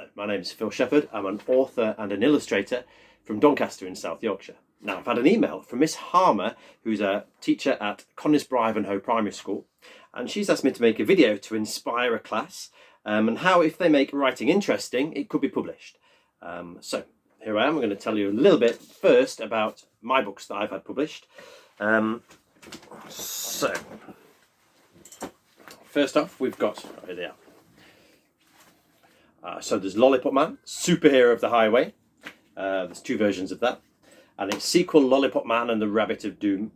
Hello, my name is Phil Sheppard. I'm an author and an illustrator from Doncaster in South Yorkshire. Now, I've had an email from Miss Harmer, who's a teacher at Conisbrough Ivanhoe Primary School, and she's asked me to make a video to inspire a class and how, if they make writing interesting, it could be published. So here I am. I'm going to tell you a little bit first about my books that I've had published. So first off, we've got, oh, there. So there's Lollipop Man, Superhero of the Highway. There's two versions of that. And its sequel, Lollipop Man and the Rabbit of Doom.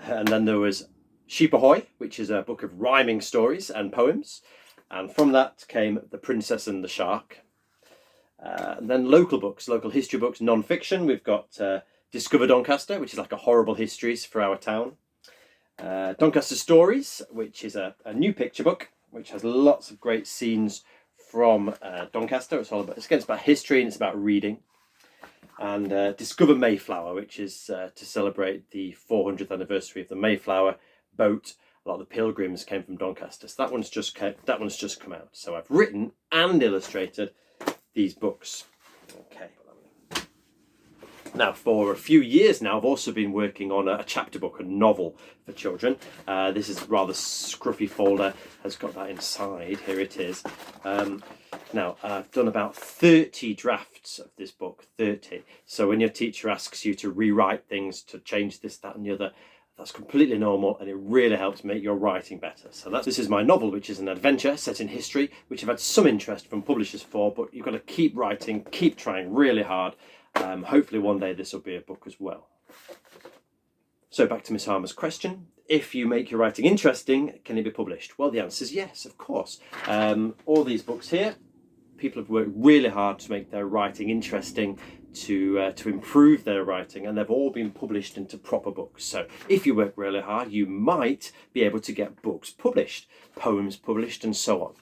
And then there was Sheep Ahoy, which is a book of rhyming stories and poems. And from that came The Princess and the Shark. And then local books, local history books, non-fiction. We've got Discover Doncaster, which is like a horrible histories for our town. Doncaster Stories, which is a new picture book, which has lots of great scenes from Doncaster. It's about history and it's about reading. And Discover Mayflower, which is to celebrate the 400th anniversary of the Mayflower boat. A lot of the pilgrims came from Doncaster. So that one's just come out. So I've written and illustrated these books. Okay. Now, for a few years now, I've also been working on a chapter book, a novel for children. This is a rather scruffy folder, has got that inside. Here it is. Now, I've done about 30 drafts of this book, 30. So when your teacher asks you to rewrite things, to change this, that and the other, that's completely normal and it really helps make your writing better. So this is my novel, which is an adventure set in history, which I've had some interest from publishers for, but you've got to keep writing, keep trying really hard. Hopefully one day this will be a book as well. So back to Miss Harmer's question. If you make your writing interesting, can it be published? Well, the answer is yes, of course. All these books here, people have worked really hard to make their writing interesting, to improve their writing, and they've all been published into proper books. So if you work really hard, you might be able to get books published, poems published, and so on.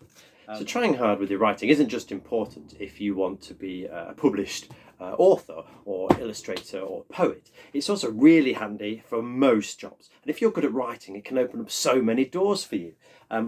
So trying hard with your writing isn't just important if you want to be a published author or illustrator or poet. It's also really handy for most jobs. And if you're good at writing, it can open up so many doors for you.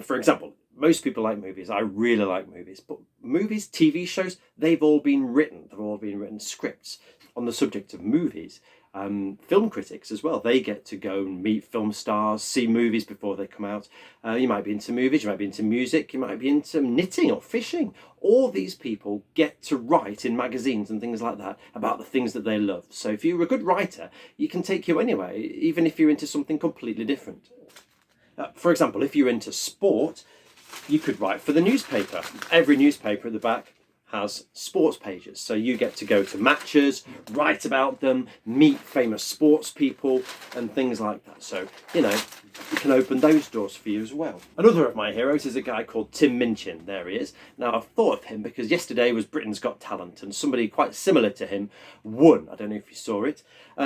For example, most people like movies. I really like movies. But movies, TV shows, they've all been written. They've all been written scripts. On the subject of movies, film critics as well, they get to go and meet film stars, see movies before they come out. You might be into movies, you might be into music, you might be into knitting or fishing. All these people get to write in magazines and things like that about the things that they love. So if you're a good writer, you can take you anywhere, even if you're into something completely different. For example, if you're into sport, you could write for the newspaper. Every newspaper at the back has sports pages, so you get to go to matches, write about them, meet famous sports people and things like that. So, you know, it can open those doors for you as well. Another of my heroes is a guy called Tim Minchin. There he is. Now, I've thought of him because yesterday was Britain's Got Talent and somebody quite similar to him won. I don't know if you saw it.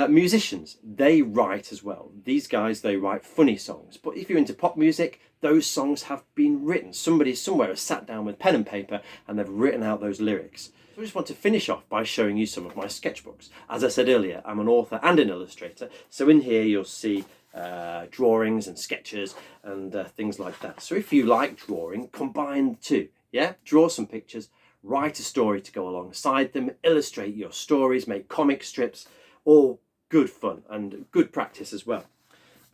Musicians, they write as well. These guys, they write funny songs. But if you're into pop music, those songs have been written. Somebody somewhere has sat down with pen and paper and they've written out those lyrics. So I just want to finish off by showing you some of my sketchbooks. As I said earlier, I'm an author and an illustrator. So in here you'll see drawings and sketches and things like that. So if you like drawing, combine the two. Yeah, draw some pictures, write a story to go alongside them, illustrate your stories, make comic strips, all good fun and good practice as well.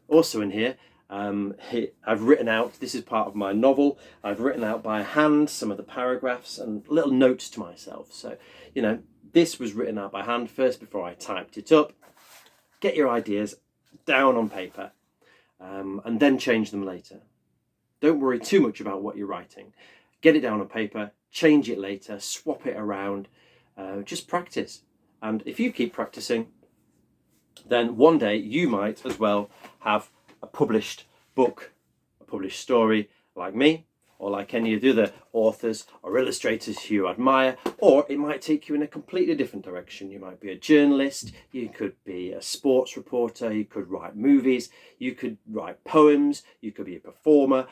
Also in here, I've written out, this is part of my novel, I've written out by hand some of the paragraphs and little notes to myself. So, you know, this was written out by hand first before I typed it up. Get your ideas down on paper and then change them later. Don't worry too much about what you're writing. Get it down on paper, change it later, swap it around, just practice. And if you keep practicing, then one day you might as well have a published book, a published story like me, or like any of the other authors or illustrators who you admire, or it might take you in a completely different direction. You might be a journalist, you could be a sports reporter, you could write movies, you could write poems, you could be a performer,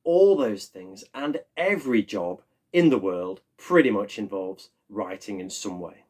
all those things. And every job in the world pretty much involves writing in some way.